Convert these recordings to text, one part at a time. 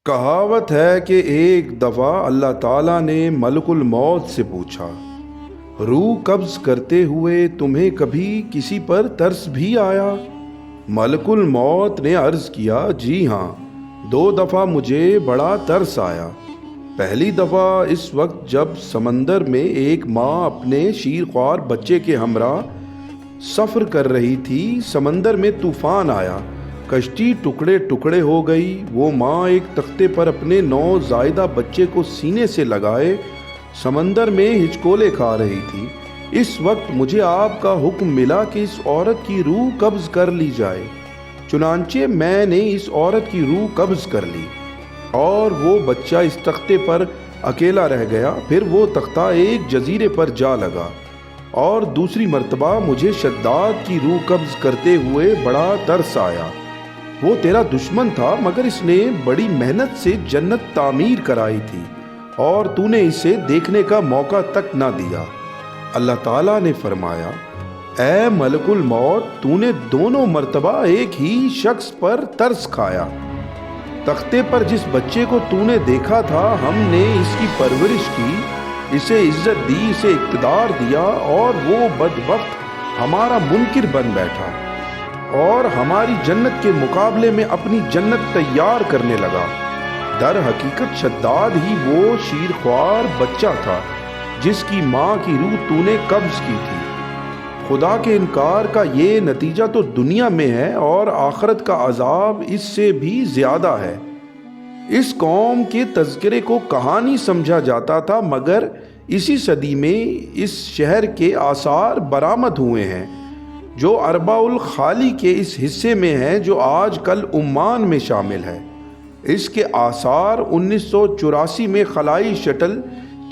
کہاوت ہے کہ ایک دفعہ اللہ تعالیٰ نے ملک الموت سے پوچھا، روح قبض کرتے ہوئے تمہیں کبھی کسی پر ترس بھی آیا؟ ملک الموت نے عرض کیا، جی ہاں، 2 دفعہ مجھے بڑا ترس آیا۔ پہلی دفعہ اس وقت جب سمندر میں ایک ماں اپنے شیرخوار بچے کے ہمراہ سفر کر رہی تھی۔ سمندر میں طوفان آیا، کشتی ٹکڑے ٹکڑے ہو گئی۔ وہ ماں ایک تختے پر اپنے نوزائیدہ بچے کو سینے سے لگائے سمندر میں ہچکولے کھا رہی تھی۔ اس وقت مجھے آپ کا حکم ملا کہ اس عورت کی روح قبض کر لی جائے۔ چنانچہ میں نے اس عورت کی روح قبض کر لی اور وہ بچہ اس تختے پر اکیلا رہ گیا۔ پھر وہ تختہ ایک جزیرے پر جا لگا اور دوسری مرتبہ مجھے شداد کی روح قبض کرتے ہوئے بڑا ترس آیا۔ وہ تیرا دشمن تھا، مگر اس نے بڑی محنت سے جنت تعمیر کرائی تھی اور تو نے اسے دیکھنے کا موقع تک نہ دیا۔ اللہ تعالیٰ نے فرمایا، اے ملک الموت، تو نے دونوں مرتبہ ایک ہی شخص پر ترس کھایا۔ تختے پر جس بچے کو تو نے دیکھا تھا، ہم نے اس کی پرورش کی، اسے عزت دی، اسے اقتدار دیا، اور وہ بدبخت ہمارا منکر بن بیٹھا اور ہماری جنت کے مقابلے میں اپنی جنت تیار کرنے لگا۔ در حقیقت شداد ہی وہ شیرخوار بچہ تھا جس کی ماں کی روح تو نے قبض کی تھی۔ خدا کے انکار کا یہ نتیجہ تو دنیا میں ہے اور آخرت کا عذاب اس سے بھی زیادہ ہے۔ اس قوم کے تذکرے کو کہانی سمجھا جاتا تھا، مگر اسی صدی میں اس شہر کے آثار برآمد ہوئے ہیں جو اربع الخالی کے اس حصے میں ہیں جو آج کل عمان میں شامل ہے۔ اس کے آثار 1984 میں خلائی شٹل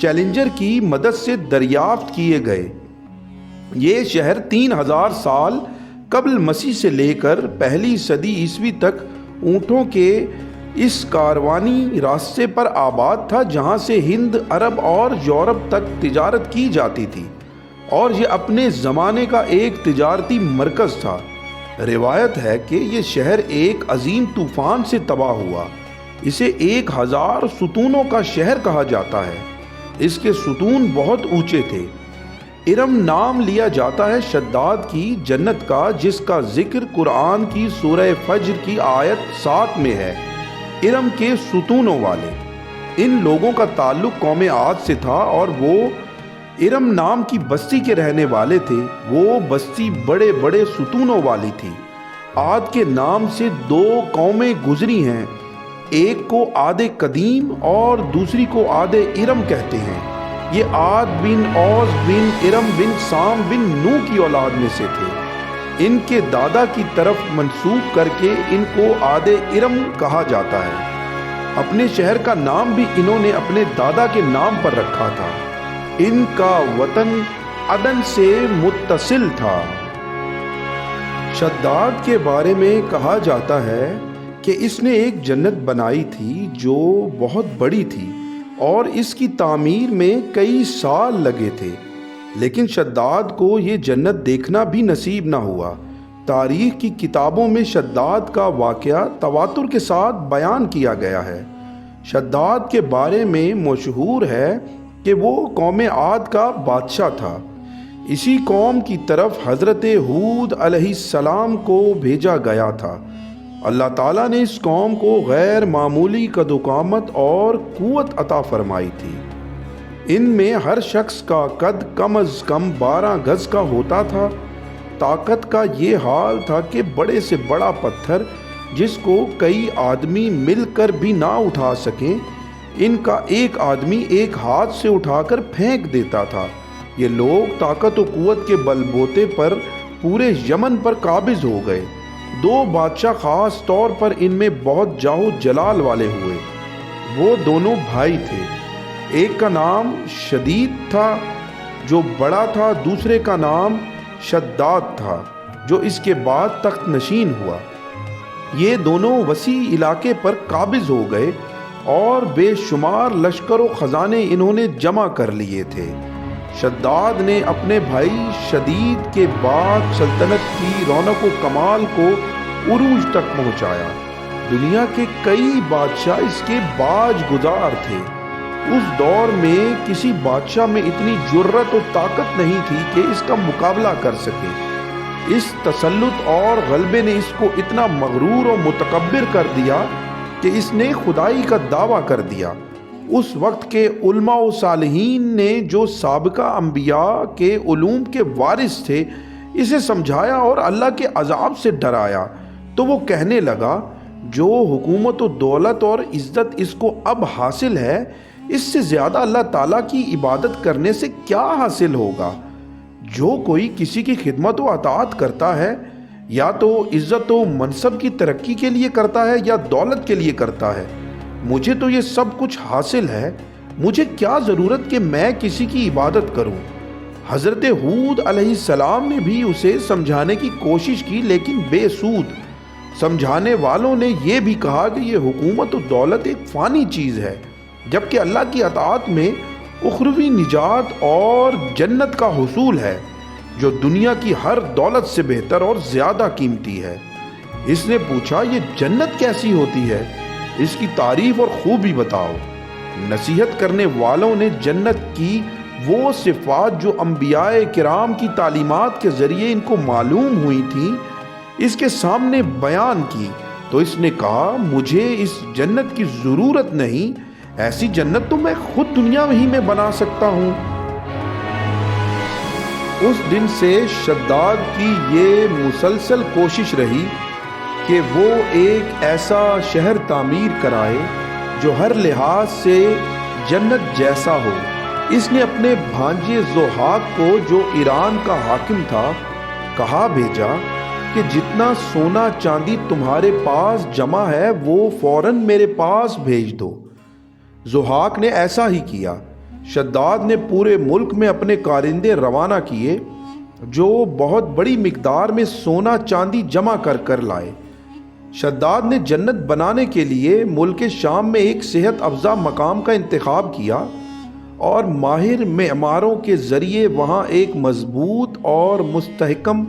چیلنجر کی مدد سے دریافت کیے گئے۔ یہ شہر 3000 سال قبل مسیح سے لے کر پہلی صدی عیسوی تک اونٹوں کے اس کاروانی راستے پر آباد تھا جہاں سے ہند، عرب اور یورپ تک تجارت کی جاتی تھی، اور یہ اپنے زمانے کا ایک تجارتی مرکز تھا۔ روایت ہے کہ یہ شہر ایک عظیم طوفان سے تباہ ہوا۔ اسے 1000 ستونوں کا شہر کہا جاتا ہے۔ اس کے ستون بہت اونچے تھے۔ ارم نام لیا جاتا ہے شداد کی جنت کا، جس کا ذکر قرآن کی سورہ فجر کی آیت 7 میں ہے۔ ارم کے ستونوں والے، ان لوگوں کا تعلق قوم عاد سے تھا اور وہ ارم نام کی بستی کے رہنے والے تھے۔ وہ بستی بڑے بڑے ستونوں والی تھی۔ عاد کے نام سے 2 قومیں گزری ہیں، ایک کو عاد قدیم اور دوسری کو عاد ارم کہتے ہیں۔ یہ عاد بن اوس بن ارم بن سام بن نو کی اولاد میں سے تھے۔ ان کے دادا کی طرف منسوب کر کے ان کو عاد ارم کہا جاتا ہے۔ اپنے شہر کا نام بھی انہوں نے اپنے دادا کے نام پر رکھا تھا۔ ان کا وطن عدن سے متصل تھا۔ شداد کے بارے میں کہا جاتا ہے کہ اس نے ایک جنت بنائی تھی جو بہت بڑی تھی اور اس کی تعمیر میں کئی سال لگے تھے، لیکن شداد کو یہ جنت دیکھنا بھی نصیب نہ ہوا۔ تاریخ کی کتابوں میں شداد کا واقعہ تواتر کے ساتھ بیان کیا گیا ہے۔ شداد کے بارے میں مشہور ہے کہ وہ قوم عاد کا بادشاہ تھا۔ اسی قوم کی طرف حضرت ہود علیہ السلام کو بھیجا گیا تھا۔ اللہ تعالیٰ نے اس قوم کو غیر معمولی قد و قامت اور قوت عطا فرمائی تھی۔ ان میں ہر شخص کا قد کم از کم 12 گز کا ہوتا تھا۔ طاقت کا یہ حال تھا کہ بڑے سے بڑا پتھر جس کو کئی آدمی مل کر بھی نہ اٹھا سکیں، ان کا ایک آدمی ایک ہاتھ سے اٹھا کر پھینک دیتا تھا۔ یہ لوگ طاقت و قوت کے بل بوتے پر پورے یمن پر قابض ہو گئے۔ 2 بادشاہ خاص طور پر ان میں بہت جاہ جلال والے ہوئے۔ وہ دونوں بھائی تھے، ایک کا نام شدید تھا جو بڑا تھا، دوسرے کا نام شداد تھا جو اس کے بعد تخت نشین ہوا۔ یہ دونوں وسیع علاقے پر قابض ہو گئے اور بے شمار لشکر و خزانے انہوں نے جمع کر لیے تھے۔ شداد نے اپنے بھائی شدید کے بعد سلطنت کی رونق و کمال کو عروج تک پہنچایا۔ دنیا کے کئی بادشاہ اس کے باج گزار تھے۔ اس دور میں کسی بادشاہ میں اتنی جرت و طاقت نہیں تھی کہ اس کا مقابلہ کر سکے۔ اس تسلط اور غلبے نے اس کو اتنا مغرور و متکبر کر دیا کہ اس نے خدائی کا دعویٰ کر دیا۔ اس وقت کے علماء و صالحین نے جو سابقہ انبیاء کے علوم کے وارث تھے اسے سمجھایا اور اللہ کے عذاب سے ڈرایا تو وہ کہنے لگا جو حکومت و دولت اور عزت اس کو اب حاصل ہے اس سے زیادہ اللہ تعالیٰ کی عبادت کرنے سے کیا حاصل ہوگا۔ جو کوئی کسی کی خدمت و اطاعت کرتا ہے یا تو عزت و منصب کی ترقی کے لیے کرتا ہے یا دولت کے لیے کرتا ہے۔ مجھے تو یہ سب کچھ حاصل ہے، مجھے کیا ضرورت کہ میں کسی کی عبادت کروں۔ حضرت ہود علیہ السلام نے بھی اسے سمجھانے کی کوشش کی لیکن بے سود۔ سمجھانے والوں نے یہ بھی کہا کہ یہ حکومت و دولت ایک فانی چیز ہے، جبکہ اللہ کی اطاعت میں اخروی نجات اور جنت کا حصول ہے جو دنیا کی ہر دولت سے بہتر اور زیادہ قیمتی ہے۔ اس نے پوچھا یہ جنت کیسی ہوتی ہے، اس کی تعریف اور خوبی بتاؤ۔ نصیحت کرنے والوں نے جنت کی وہ صفات جو انبیاء کرام کی تعلیمات کے ذریعے ان کو معلوم ہوئی تھیں اس کے سامنے بیان کی تو اس نے کہا مجھے اس جنت کی ضرورت نہیں، ایسی جنت تو میں خود دنیا ہی میں بنا سکتا ہوں۔ اس دن سے شداد کی یہ مسلسل کوشش رہی کہ وہ ایک ایسا شہر تعمیر کرائے جو ہر لحاظ سے جنت جیسا ہو۔ اس نے اپنے بھانجے ضحاک کو جو ایران کا حاکم تھا کہا بھیجا کہ جتنا سونا چاندی تمہارے پاس جمع ہے وہ فوراً میرے پاس بھیج دو۔ ضحاک نے ایسا ہی کیا۔ شداد نے پورے ملک میں اپنے کارندے روانہ کیے جو بہت بڑی مقدار میں سونا چاندی جمع کر کر لائے۔ شداد نے جنت بنانے کے لیے ملک شام میں ایک صحت افزا مقام کا انتخاب کیا اور ماہر معماروں کے ذریعے وہاں ایک مضبوط اور مستحکم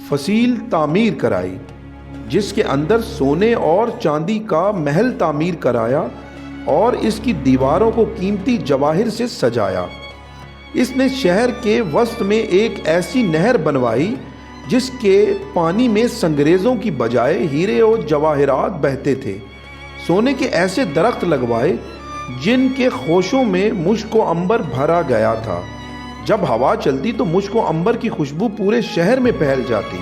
فصیل تعمیر کرائی جس کے اندر سونے اور چاندی کا محل تعمیر کرایا اور اس کی دیواروں کو قیمتی جواہر سے سجایا۔ اس نے شہر کے وسط میں ایک ایسی نہر بنوائی جس کے پانی میں سنگریزوں کی بجائے ہیرے اور جواہرات بہتے تھے۔ سونے کے ایسے درخت لگوائے جن کے خوشوں میں مشک و عنبر بھرا گیا تھا۔ جب ہوا چلتی تو مشک و عنبر کی خوشبو پورے شہر میں پھیل جاتی۔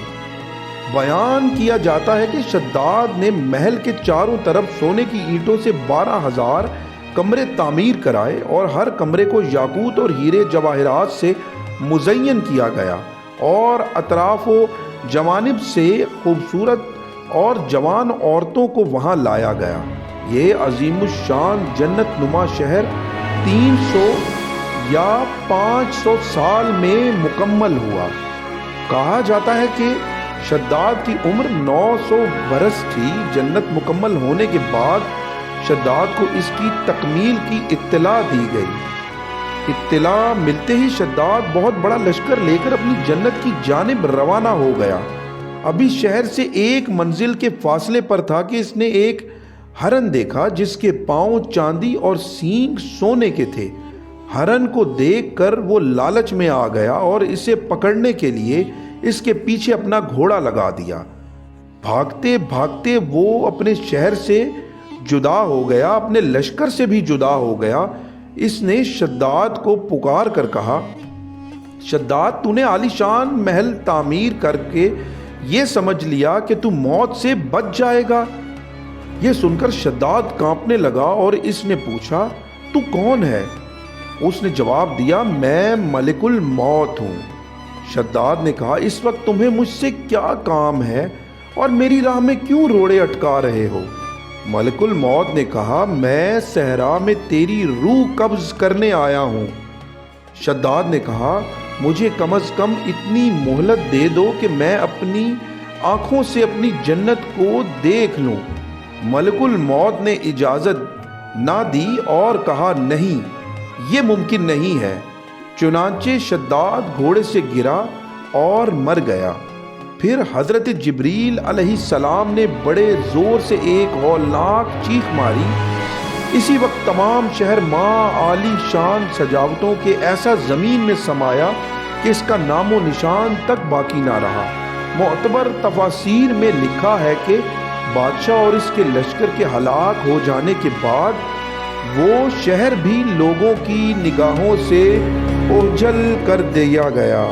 بیان کیا جاتا ہے کہ شداد نے محل کے چاروں طرف سونے کی اینٹوں سے 12,000 کمرے تعمیر کرائے اور ہر کمرے کو یاقوت اور ہیرے جواہرات سے مزین کیا گیا اور اطراف و جوانب سے خوبصورت اور جوان عورتوں کو وہاں لایا گیا۔ یہ عظیم الشان جنت نما شہر 300 یا 500 سال میں مکمل ہوا۔ کہا جاتا ہے کہ شداد کی عمر 900 برس تھی۔ جنت مکمل ہونے کے بعد شداد کو اس کی تکمیل کی اطلاع دی گئی۔ اطلاع ملتے ہی شداد بہت بڑا لشکر لے کر اپنی جنت کی جانب روانہ ہو گیا۔ ابھی شہر سے ایک منزل کے فاصلے پر تھا کہ اس نے ایک ہرن دیکھا جس کے پاؤں چاندی اور سینگ سونے کے تھے۔ ہرن کو دیکھ کر وہ لالچ میں آ گیا اور اسے پکڑنے کے لیے اس کے پیچھے اپنا گھوڑا لگا دیا۔ بھاگتے بھاگتے وہ اپنے شہر سے جدا ہو گیا، اپنے لشکر سے بھی جدا ہو گیا۔ اس نے شداد کو پکار کر کہا، شداد تو نے عالیشان محل تعمیر کر کے یہ سمجھ لیا کہ تو موت سے بچ جائے گا؟ یہ سن کر شداد کانپنے لگا اور اس نے پوچھا تو کون ہے؟ اس نے جواب دیا میں ملک الموت ہوں۔ شداد نے کہا اس وقت تمہیں مجھ سے کیا کام ہے اور میری راہ میں کیوں روڑے اٹکا رہے ہو؟ ملک الموت نے کہا میں صحرا میں تیری روح قبض کرنے آیا ہوں۔ شداد نے کہا مجھے کم از کم اتنی مہلت دے دو کہ میں اپنی آنکھوں سے اپنی جنت کو دیکھ لوں۔ ملک الموت نے اجازت نہ دی اور کہا نہیں، یہ ممکن نہیں ہے۔ چنانچہ شداد گھوڑے سے گرا اور مر گیا۔ پھر حضرت جبریل علیہ السلام نے بڑے زور سے ایک ہولناک چیخ ماری۔ اسی وقت تمام شہر ماں عالی شان سجاوٹوں کے ایسا زمین میں سمایا کہ اس کا نام و نشان تک باقی نہ رہا۔ معتبر تفاسیر میں لکھا ہے کہ بادشاہ اور اس کے لشکر کے ہلاک ہو جانے کے بعد وہ شہر بھی لوگوں کی نگاہوں سے اوجھل کر دیا گیا۔